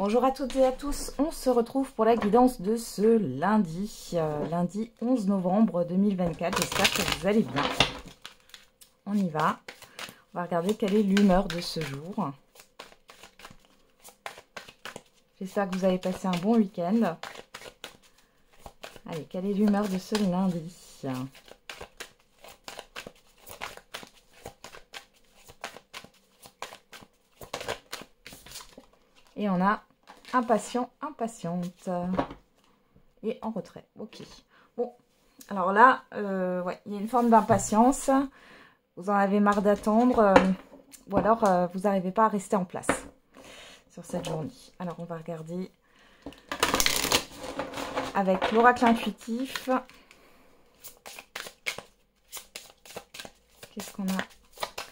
Bonjour à toutes et à tous, on se retrouve pour la guidance de ce lundi, lundi 11 novembre 2024. J'espère que vous allez bien. On y va. On va regarder quelle est l'humeur de ce jour. J'espère que vous avez passé un bon week-end. Allez, quelle est l'humeur de ce lundi? Et on a impatient, impatiente. Et en retrait. Ok. Bon, alors là, ouais, il y a une forme d'impatience. Vous en avez marre d'attendre. Ou alors, vous n'arrivez pas à rester en place sur cette journée. Alors, on va regarder avec l'oracle intuitif. Qu'est-ce qu'on a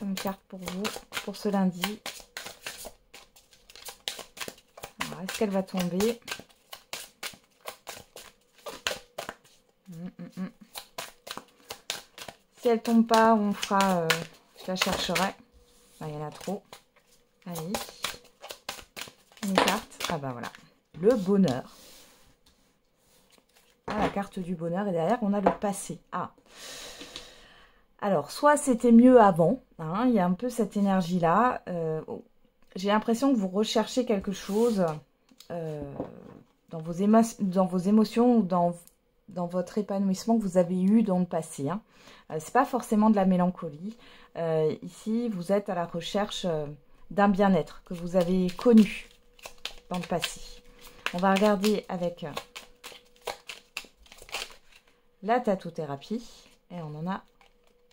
comme carte pour vous, pour ce lundi? Est-ce qu'elle va tomber? Si elle tombe pas, on fera... je la chercherai. Il y en a trop. Allez. Une carte. Ah bah voilà. Le bonheur. Ah, la carte du bonheur. Et derrière, on a le passé. Ah. Alors, soit c'était mieux avant. Hein, il y a un peu cette énergie-là. J'ai l'impression que vous recherchez quelque chose dans vos émotions ou dans votre épanouissement que vous avez eu dans le passé. Hein. C'est pas forcément de la mélancolie. Ici, vous êtes à la recherche d'un bien-être que vous avez connu dans le passé. On va regarder avec la tattothérapie. Et on en a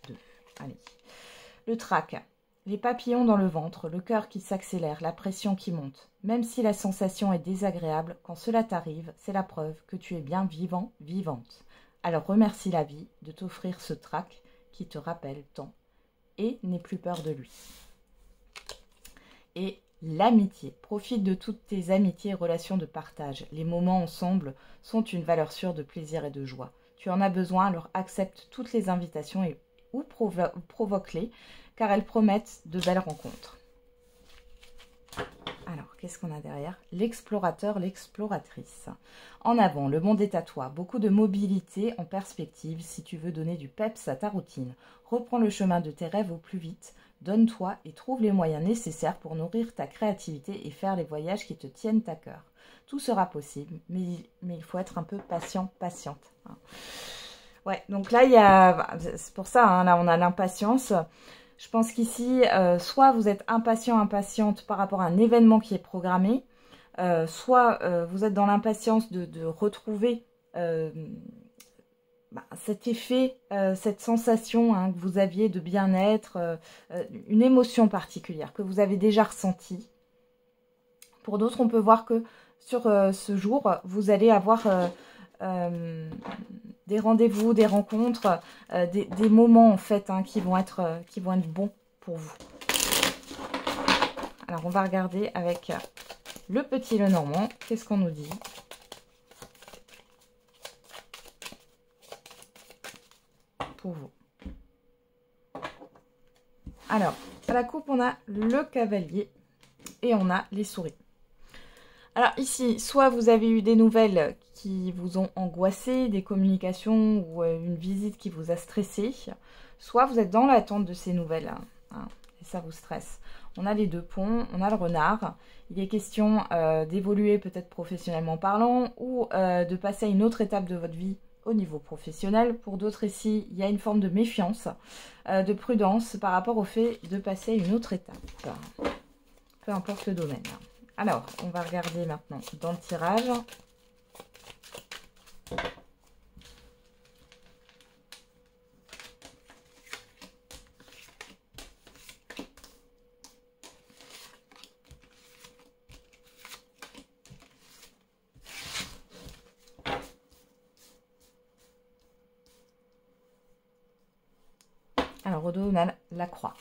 deux. Allez. Le trac. Les papillons dans le ventre, le cœur qui s'accélère, la pression qui monte. Même si la sensation est désagréable, quand cela t'arrive, c'est la preuve que tu es bien vivant, vivante. Alors remercie la vie de t'offrir ce trac qui te rappelle tant. Et n'aie plus peur de lui. Et l'amitié. Profite de toutes tes amitiés et relations de partage. Les moments ensemble sont une valeur sûre de plaisir et de joie. Tu en as besoin, alors accepte toutes les invitations ou provoque-les, car elles promettent de belles rencontres. Alors, qu'est-ce qu'on a derrière? L'explorateur, l'exploratrice. En avant, le monde est à toi. Beaucoup de mobilité en perspective si tu veux donner du peps à ta routine. Reprends le chemin de tes rêves au plus vite. Donne-toi et trouve les moyens nécessaires pour nourrir ta créativité et faire les voyages qui te tiennent à cœur. Tout sera possible, mais il faut être un peu patient, patiente. Ouais, donc là, il y a... C'est pour ça, hein, là, on a l'impatience. Je pense qu'ici, soit vous êtes impatient, impatiente par rapport à un événement qui est programmé, soit vous êtes dans l'impatience de retrouver cet effet, cette sensation hein, que vous aviez de bien-être, une émotion particulière que vous avez déjà ressentie. Pour d'autres, on peut voir que sur ce jour, vous allez avoir... des rendez-vous, des rencontres, des moments en fait hein, qui vont être bons pour vous. Alors on va regarder avec le petit Lenormand, qu'est-ce qu'on nous dit? Pour vous. Alors, à la coupe, on a le cavalier et on a les souris. Alors ici, soit vous avez eu des nouvelles qui vous ont angoissé, des communications ou une visite qui vous a stressé, soit vous êtes dans l'attente de ces nouvelles, hein, et ça vous stresse. On a les deux ponts, on a le renard. Il est question d'évoluer peut-être professionnellement parlant ou de passer à une autre étape de votre vie au niveau professionnel. Pour d'autres ici, il y a une forme de méfiance, de prudence par rapport au fait de passer à une autre étape. Peu importe le domaine. Alors, on va regarder maintenant dans le tirage. Alors, au dos, on a la croix,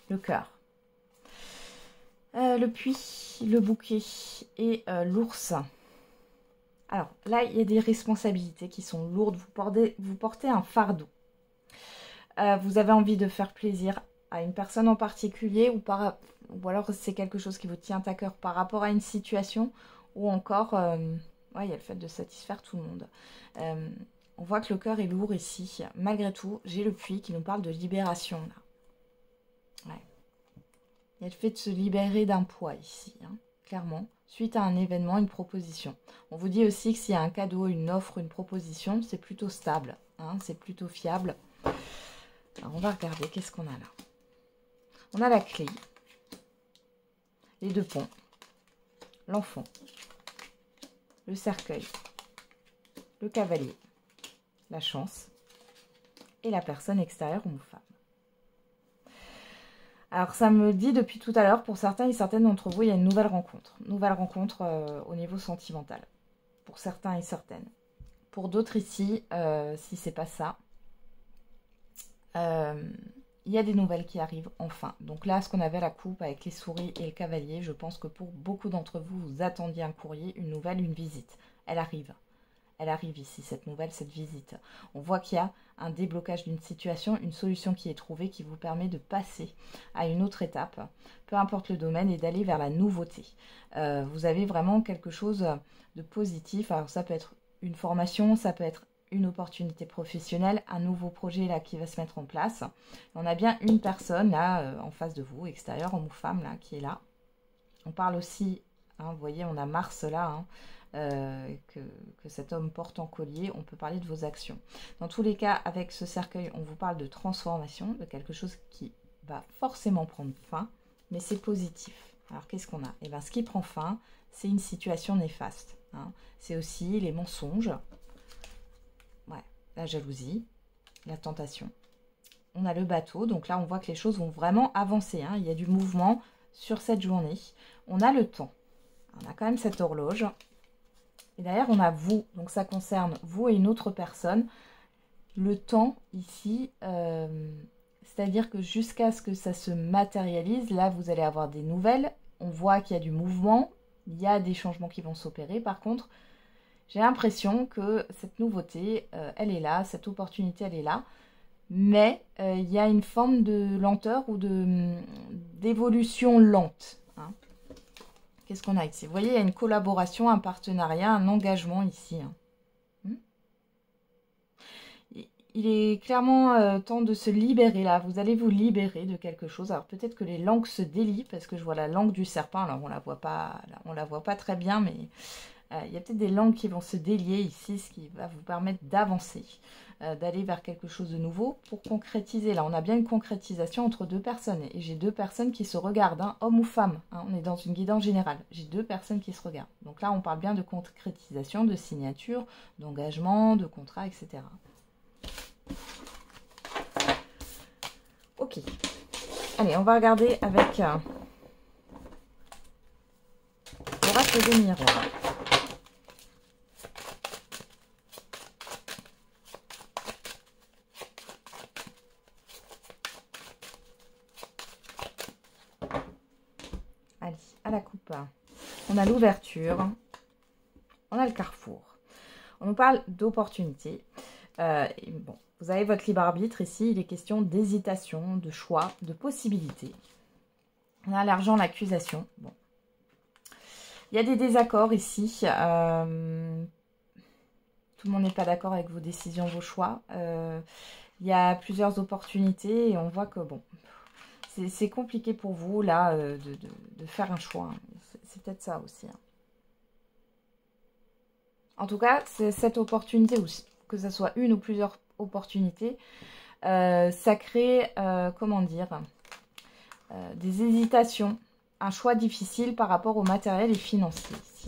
le cœur. Le puits, le bouquet et l'ours. Alors là, il y a des responsabilités qui sont lourdes. Vous portez un fardeau. Vous avez envie de faire plaisir à une personne en particulier ou ou alors c'est quelque chose qui vous tient à cœur par rapport à une situation, ou encore, ouais, il y a le fait de satisfaire tout le monde. On voit que le cœur est lourd ici. Malgré tout, j'ai le puits qui nous parle de libération, là. Ouais. Il y a le fait de se libérer d'un poids ici, hein, clairement, suite à un événement, une proposition. On vous dit aussi que s'il y a un cadeau, une offre, une proposition, c'est plutôt stable, hein, c'est plutôt fiable. Alors, on va regarder, qu'est-ce qu'on a là? On a la clé, les deux ponts, l'enfant, le cercueil, le cavalier, la chance et la personne extérieure ou femme. Alors ça me dit depuis tout à l'heure, pour certains et certaines d'entre vous, il y a une nouvelle rencontre. Nouvelle rencontre au niveau sentimental. Pour certains et certaines. Pour d'autres ici, si c'est pas ça, il y a des nouvelles qui arrivent enfin. Donc là, ce qu'on avait la coupe avec les souris et le cavalier, je pense que pour beaucoup d'entre vous, vous attendiez un courrier, une nouvelle, une visite. Elle arrive. Elle arrive ici, cette nouvelle, cette visite. On voit qu'il y a un déblocage d'une situation, une solution qui est trouvée, qui vous permet de passer à une autre étape, peu importe le domaine, et d'aller vers la nouveauté. Vous avez vraiment quelque chose de positif. Alors ça peut être une formation, ça peut être une opportunité professionnelle, un nouveau projet là qui va se mettre en place. On a bien une personne là en face de vous, extérieure, homme ou femme, là, qui est là. On parle aussi, hein, vous voyez, on a Mars là, hein, que cet homme porte en collier, on peut parler de vos actions. Dans tous les cas, avec ce cercueil, on vous parle de transformation, de quelque chose qui va forcément prendre fin, mais c'est positif. Alors qu'est-ce qu'on a? Eh bien, ce qui prend fin, c'est une situation néfaste. Hein. C'est aussi les mensonges, ouais, la jalousie, la tentation. On a le bateau, donc là on voit que les choses vont vraiment avancer. Hein. Il y a du mouvement sur cette journée. On a le temps. On a quand même cette horloge. Et derrière, on a vous. Donc, ça concerne vous et une autre personne. Le temps, ici, c'est-à-dire que jusqu'à ce que ça se matérialise, là, vous allez avoir des nouvelles. On voit qu'il y a du mouvement. Il y a des changements qui vont s'opérer. Par contre, j'ai l'impression que cette nouveauté, elle est là. Cette opportunité, elle est là. Mais il y a une forme de lenteur ou d'évolution lente. Hein. Qu'est-ce qu'on a ici? Vous voyez, il y a une collaboration, un partenariat, un engagement ici. Hein. Il est clairement temps de se libérer là. Vous allez vous libérer de quelque chose. Alors peut-être que les langues se délient parce que je vois la langue du serpent. Alors on la voit pas très bien, mais il y a peut-être des langues qui vont se délier ici, ce qui va vous permettre d'avancer, d'aller vers quelque chose de nouveau pour concrétiser. Là, on a bien une concrétisation entre deux personnes. Et j'ai deux personnes qui se regardent, hein, homme ou femme. Hein, on est dans une guidance générale. J'ai deux personnes qui se regardent. Donc là, on parle bien de concrétisation, de signature, d'engagement, de contrat, etc. Ok. Allez, on va regarder avec l'oracle des miroirs. Allez, à la coupe. On a l'ouverture. On a le carrefour. On nous parle d'opportunités. Bon, vous avez votre libre arbitre ici. Il est question d'hésitation, de choix, de possibilités. On a l'argent, l'accusation. Bon. Il y a des désaccords ici. Tout le monde n'est pas d'accord avec vos décisions, vos choix. Il y a plusieurs opportunités et on voit que bon, c'est compliqué pour vous là de faire un choix. C'est peut-être ça aussi. Hein. En tout cas, c'est cette opportunité aussi, que ce soit une ou plusieurs opportunités, ça crée, comment dire, des hésitations, un choix difficile par rapport au matériel et financier. Ici.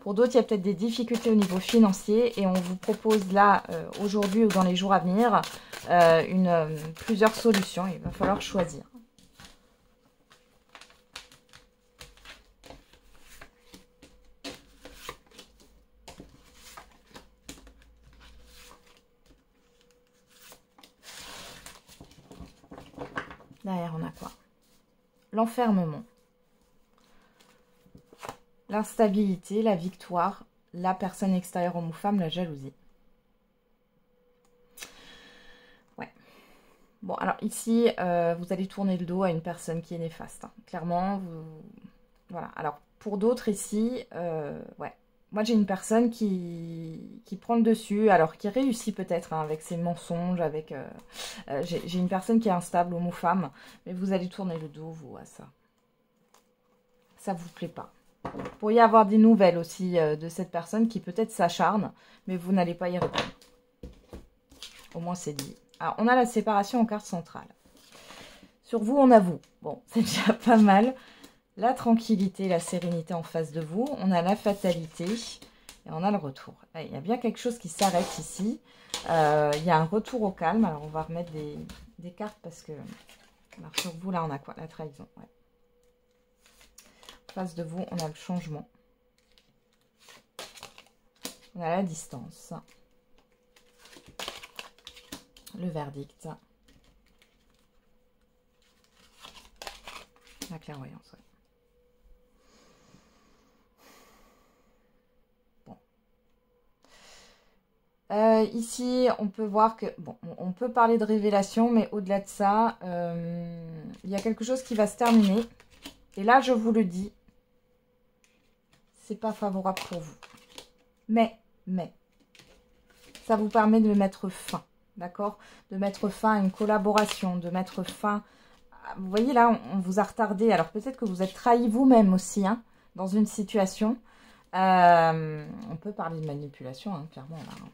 Pour d'autres, il y a peut-être des difficultés au niveau financier et on vous propose là, aujourd'hui ou dans les jours à venir, plusieurs solutions. Il va falloir choisir. Derrière, on a quoi? L'enfermement. L'instabilité, la victoire, la personne extérieure, homme ou femme, la jalousie. Ouais. Bon, alors ici, vous allez tourner le dos à une personne qui est néfaste. Hein. Clairement, vous... Voilà. Alors, pour d'autres ici, ouais. Moi, j'ai une personne qui prend le dessus, alors qui réussit peut-être hein, avec ses mensonges, avec... j'ai une personne qui est instable, homme ou femme, mais vous allez tourner le dos, vous, à ça. Ça vous plaît pas. Vous pourriez avoir des nouvelles aussi de cette personne qui peut-être s'acharne, mais vous n'allez pas y répondre. Au moins, c'est dit. Alors, on a la séparation en carte centrale. Sur vous, on a vous. Bon, c'est déjà pas mal. La tranquillité, la sérénité en face de vous. On a la fatalité et on a le retour. Il y a bien quelque chose qui s'arrête ici. Il y a un retour au calme. Alors, on va remettre des cartes parce que... Alors, sur vous, là, on a quoi? La trahison. Ouais. En face de vous, on a le changement. On a la distance. Le verdict. La clairvoyance, ouais. Ici, on peut voir que... Bon, on peut parler de révélation, mais au-delà de ça, il y a quelque chose qui va se terminer. Et là, je vous le dis, c'est pas favorable pour vous. Mais, ça vous permet de mettre fin, d'accord? De mettre fin à une collaboration, de mettre fin... Vous voyez, là, on vous a retardé. Alors, peut-être que vous êtes trahi vous-même aussi, hein, dans une situation. On peut parler de manipulation, hein, clairement, là.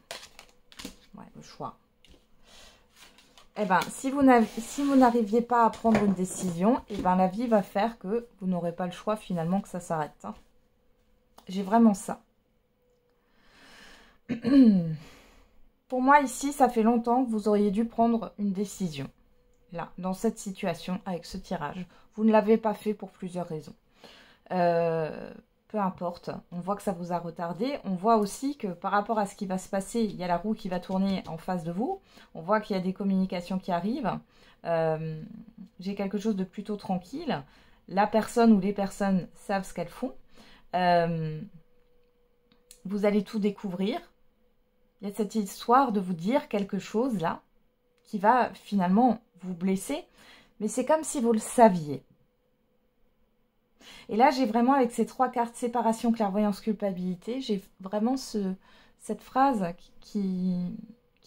Ouais, le choix. Eh bien, si vous n'arriviez pas à prendre une décision, eh ben, la vie va faire que vous n'aurez pas le choix finalement que ça s'arrête. Hein. J'ai vraiment ça. Pour moi, ici, ça fait longtemps que vous auriez dû prendre une décision. Là, dans cette situation, avec ce tirage. Vous ne l'avez pas fait pour plusieurs raisons. Peu importe, on voit que ça vous a retardé. On voit aussi que par rapport à ce qui va se passer, il y a la roue qui va tourner en face de vous. On voit qu'il y a des communications qui arrivent. J'ai quelque chose de plutôt tranquille. La personne ou les personnes savent ce qu'elles font. Vous allez tout découvrir. Il y a cette histoire de vous dire quelque chose là qui va finalement vous blesser. Mais c'est comme si vous le saviez. Et là, j'ai vraiment, avec ces trois cartes, séparation, clairvoyance, culpabilité, j'ai vraiment cette phrase qui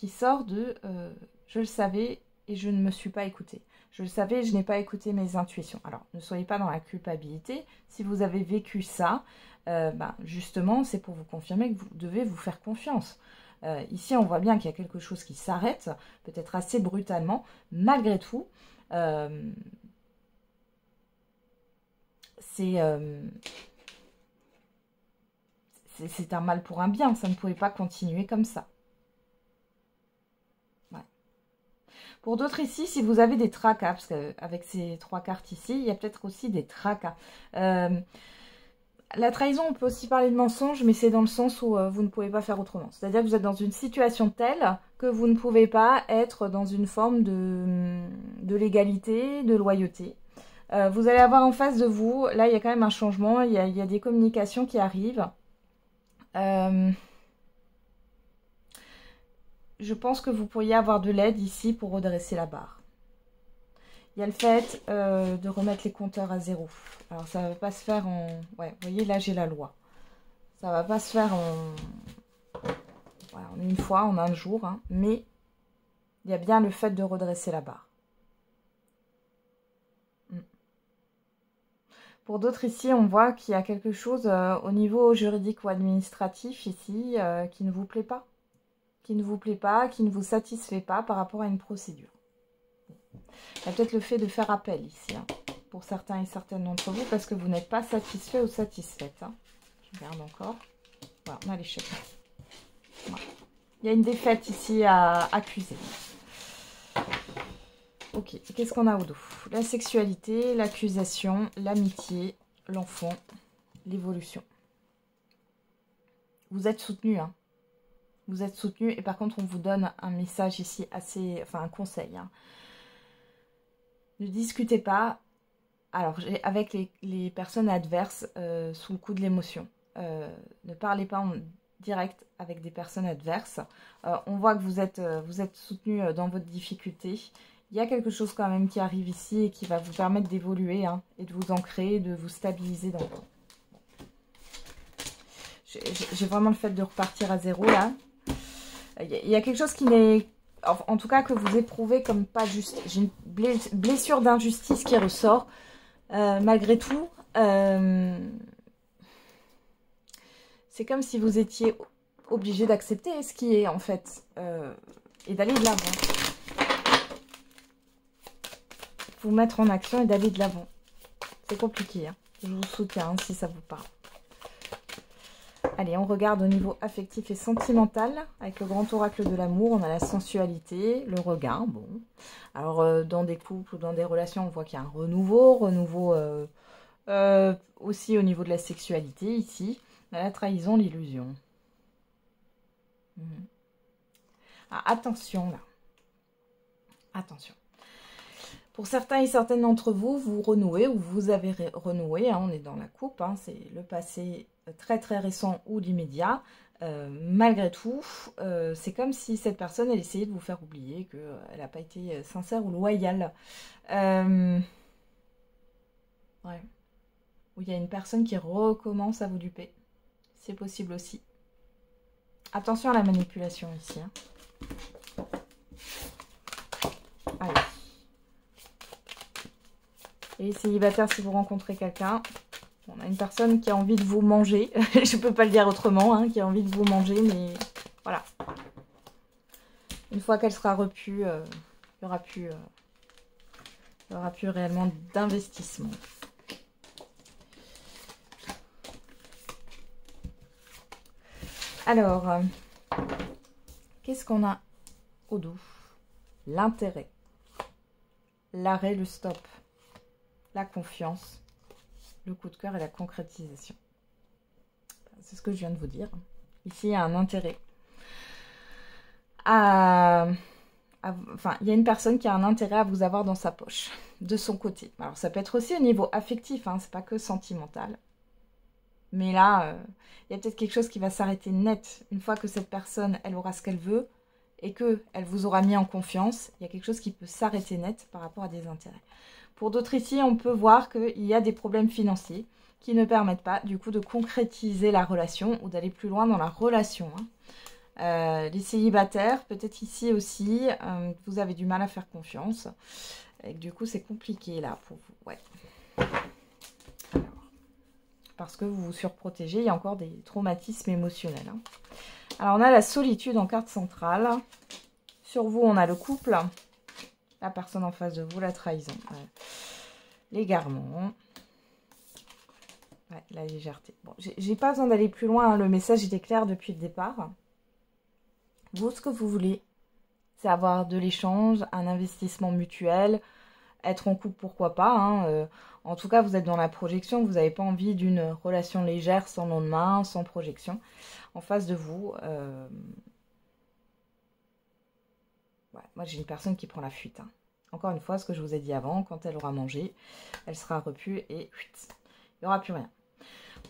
sort de je le savais et je ne me suis pas écoutée. Je le savais et je n'ai pas écouté mes intuitions. Alors, ne soyez pas dans la culpabilité. Si vous avez vécu ça, justement, c'est pour vous confirmer que vous devez vous faire confiance. Ici, on voit bien qu'il y a quelque chose qui s'arrête, peut-être assez brutalement. Malgré tout, c'est un mal pour un bien. Ça ne pouvait pas continuer comme ça. Ouais. Pour d'autres ici, si vous avez des tracas, parce qu'avec ces trois cartes ici, il y a peut-être aussi des tracas. La trahison, on peut aussi parler de mensonge, mais c'est dans le sens où vous ne pouvez pas faire autrement. C'est-à-dire que vous êtes dans une situation telle que vous ne pouvez pas être dans une forme de légalité, de loyauté. Vous allez avoir en face de vous, là il y a quand même un changement, il y a des communications qui arrivent. Je pense que vous pourriez avoir de l'aide ici pour redresser la barre. Il y a le fait de remettre les compteurs à zéro. Alors ça ne va pas se faire en... Ouais, vous voyez là j'ai la loi. Ça ne va pas se faire en une fois, en un jour, hein, mais il y a bien le fait de redresser la barre. Pour d'autres ici, on voit qu'il y a quelque chose au niveau juridique ou administratif ici qui ne vous plaît pas. Qui ne vous plaît pas, qui ne vous satisfait pas par rapport à une procédure. Il y a peut-être le fait de faire appel ici, hein, pour certains et certaines d'entre vous, parce que vous n'êtes pas satisfait ou satisfaite. Hein. Je regarde encore. Voilà, on a l'échec. Voilà. Il y a une défaite ici à accuser. Ok, qu'est-ce qu'on a au dos? La sexualité, l'accusation, l'amitié, l'enfant, l'évolution. Vous êtes soutenu, hein. Vous êtes soutenu et par contre on vous donne un message ici assez... Enfin un conseil. Hein. Ne discutez pas avec les personnes adverses sous le coup de l'émotion. Ne parlez pas en direct avec des personnes adverses. On voit que vous êtes soutenu dans votre difficulté. il y a quelque chose quand même qui arrive ici et qui va vous permettre d'évoluer hein, et de vous ancrer, de vous stabiliser dans le temps. J'ai vraiment le fait de repartir à zéro là. Il y a quelque chose qui n'est... En tout cas que vous éprouvez comme pas juste. J'ai une blessure d'injustice qui ressort. Malgré tout, c'est comme si vous étiez obligé d'accepter ce qui est en fait. Et d'aller de l'avant. Vous mettre en action et d'aller de l'avant. C'est compliqué. Hein. Je vous soutiens hein, si ça vous parle. Allez, on regarde au niveau affectif et sentimental. Avec le grand oracle de l'amour, on a la sensualité, le regard. Bon, alors dans des couples ou dans des relations, on voit qu'il y a un renouveau. Aussi au niveau de la sexualité, ici. On a la trahison, l'illusion. Ah, attention là. Attention. Pour certains et certaines d'entre vous, vous renouez ou vous avez renoué. Hein, on est dans la coupe. Hein, c'est le passé très très récent ou l'immédiat. Malgré tout, c'est comme si cette personne, elle essayait de vous faire oublier qu'elle n'a pas été sincère ou loyale. Ouais. Où il y a une personne qui recommence à vous duper. C'est possible aussi. Attention à la manipulation ici. Hein. Allez. Et célibataire, si vous rencontrez quelqu'un, on a une personne qui a envie de vous manger. Je ne peux pas le dire autrement, hein, qui a envie de vous manger, mais voilà. Une fois qu'elle sera repue, il n'y aura plus réellement d'investissement. Alors, qu'est-ce qu'on a au dos? L'intérêt, l'arrêt, le stop, la confiance, le coup de cœur et la concrétisation. C'est ce que je viens de vous dire. Ici, il y a un intérêt. Enfin, il y a une personne qui a un intérêt à vous avoir dans sa poche, de son côté. Alors, ça peut être aussi au niveau affectif, hein, c'est pas que sentimental. Mais là, il y a peut-être quelque chose qui va s'arrêter net. Une fois que cette personne, elle aura ce qu'elle veut et qu'elle vous aura mis en confiance, il y a quelque chose qui peut s'arrêter net par rapport à des intérêts. Pour d'autres ici, on peut voir qu'il y a des problèmes financiers qui ne permettent pas du coup de concrétiser la relation ou d'aller plus loin dans la relation. Hein. Les célibataires, peut-être ici aussi, vous avez du mal à faire confiance. Et du coup, c'est compliqué là pour vous. Ouais. Parce que vous vous surprotégez, il y a encore des traumatismes émotionnels. Hein. Alors, on a la solitude en carte centrale. Sur vous, on a le couple. La personne en face de vous, la trahison. L'égarement. Ouais, la légèreté. Bon, j'ai pas besoin d'aller plus loin. Hein. Le message était clair depuis le départ. Vous, ce que vous voulez, c'est avoir de l'échange, un investissement mutuel, être en couple, pourquoi pas. Hein. En tout cas, vous êtes dans la projection. Vous n'avez pas envie d'une relation légère, sans lendemain, sans projection. En face de vous, ouais, moi j'ai une personne qui prend la fuite. Hein. Encore une fois, ce que je vous ai dit avant, quand elle aura mangé, elle sera repue et il n'y aura plus rien.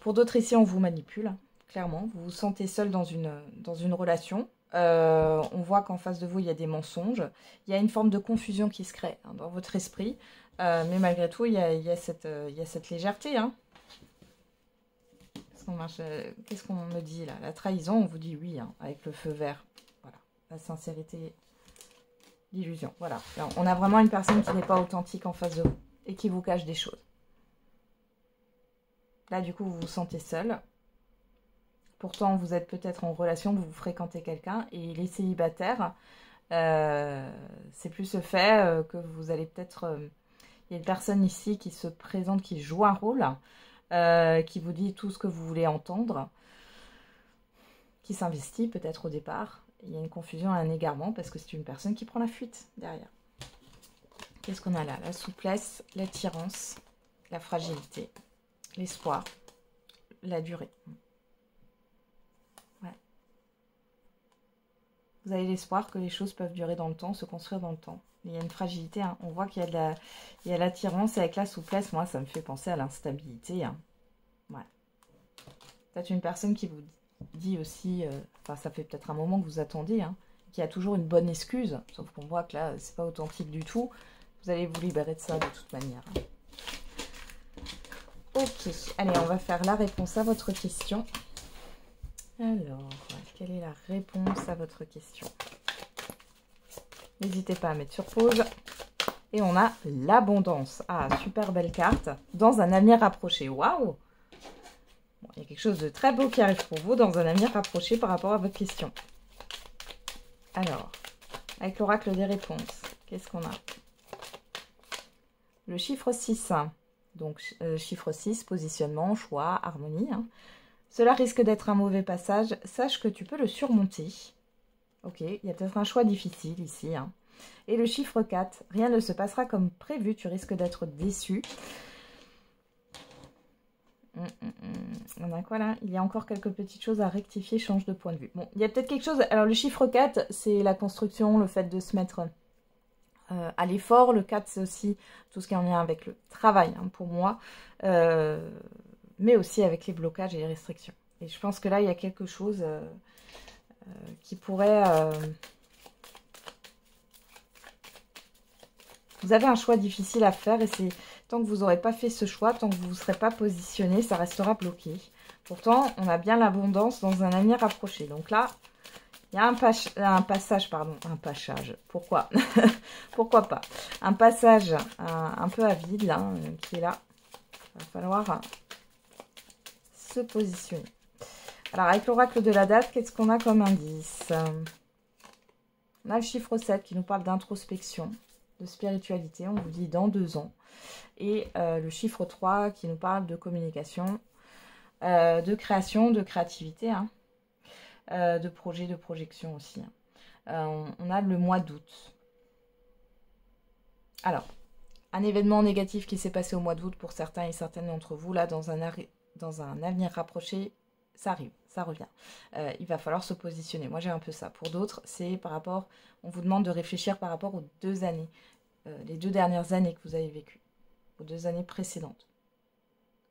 Pour d'autres ici, on vous manipule, clairement. Vous vous sentez seul dans une relation. On voit qu'en face de vous, il y a des mensonges. Il y a une forme de confusion qui se crée hein, dans votre esprit. Mais malgré tout, il y a cette légèreté. Hein. Qu'est-ce qu'on me dit là? La trahison, on vous dit oui, hein, avec le feu vert. Voilà. La sincérité, l'illusion. Voilà. Alors, on a vraiment une personne qui n'est pas authentique en face de vous et qui vous cache des choses. Là, du coup, vous vous sentez seul. Pourtant, vous êtes peut-être en relation, vous fréquentez quelqu'un. Et les célibataires, c'est plus ce fait que vous allez peut-être... il y a une personne ici qui se présente, qui joue un rôle, qui vous dit tout ce que vous voulez entendre, qui s'investit peut-être au départ. Il y a une confusion et un égarement parce que c'est une personne qui prend la fuite derrière. Qu'est-ce qu'on a là? La souplesse, l'attirance, la fragilité, l'espoir, la durée. Ouais. Vous avez l'espoir que les choses peuvent durer dans le temps, se construire dans le temps. Il y a une fragilité, hein. On voit qu'il y a l'attirance avec la souplesse. Moi, ça me fait penser à l'instabilité. Hein. Ouais. Peut-être une personne qui vous dit aussi, enfin ça fait peut-être un moment que vous attendez, hein, qu'il y a toujours une bonne excuse, sauf qu'on voit que là, c'est pas authentique du tout. Vous allez vous libérer de ça de toute manière. Ok, allez, on va faire la réponse à votre question. Alors, quelle est la réponse à votre question? N'hésitez pas à mettre sur pause. Et on a l'abondance. Ah, super belle carte. Dans un avenir rapproché. Waouh! Bon, il y a quelque chose de très beau qui arrive pour vous dans un avenir rapproché par rapport à votre question. Alors, avec l'oracle des réponses, qu'est-ce qu'on a? Le chiffre 6. Donc, chiffre 6, positionnement, choix, harmonie. Hein. Cela risque d'être un mauvais passage. Sache que tu peux le surmonter. Ok, il y a peut-être un choix difficile ici. Hein. Et le chiffre 4, rien ne se passera comme prévu. Tu risques d'être déçu. On a quoi là? Il y a encore quelques petites choses à rectifier. Change de point de vue. Bon, il y a peut-être quelque chose... Alors, le chiffre 4, c'est la construction, le fait de se mettre... à l'effort. Le 4, c'est aussi tout ce qui est en lien avec le travail, hein, pour moi, mais aussi avec les blocages et les restrictions. Et je pense que là, il y a quelque chose qui pourrait... Vous avez un choix difficile à faire et c'est tant que vous n'aurez pas fait ce choix, tant que vous ne serez pas positionné, ça restera bloqué. Pourtant, on a bien l'abondance dans un avenir rapproché. Donc là, il y a un passage, pourquoi pourquoi pas. Un passage un peu à vide, hein, qui est là. Il va falloir se positionner. Alors, avec l'oracle de la date, qu'est-ce qu'on a comme indice? On a le chiffre 7 qui nous parle d'introspection, de spiritualité, on vous dit dans 2 ans. Et le chiffre 3 qui nous parle de communication, de création, de créativité, hein. De projet, de projection aussi. On a le mois d'août. Alors, un événement négatif qui s'est passé au mois d'août pour certains et certaines d'entre vous, là, dans un avenir rapproché, ça arrive, ça revient. Il va falloir se positionner. Moi, j'ai un peu ça. Pour d'autres, c'est par rapport... On vous demande de réfléchir par rapport aux 2 années, les 2 dernières années que vous avez vécues, aux 2 années précédentes.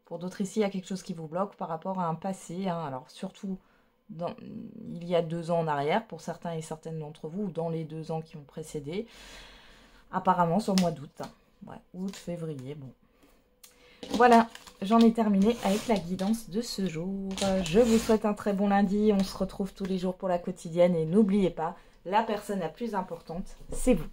Pour d'autres ici, il y a quelque chose qui vous bloque par rapport à un passé, hein. Alors, surtout... il y a 2 ans en arrière, pour certains et certaines d'entre vous, ou dans les 2 ans qui ont précédé, apparemment sur le mois d'août. Ouais, août, février, bon. Voilà, j'en ai terminé avec la guidance de ce jour. Je vous souhaite un très bon lundi, on se retrouve tous les jours pour la quotidienne, et n'oubliez pas, la personne la plus importante, c'est vous.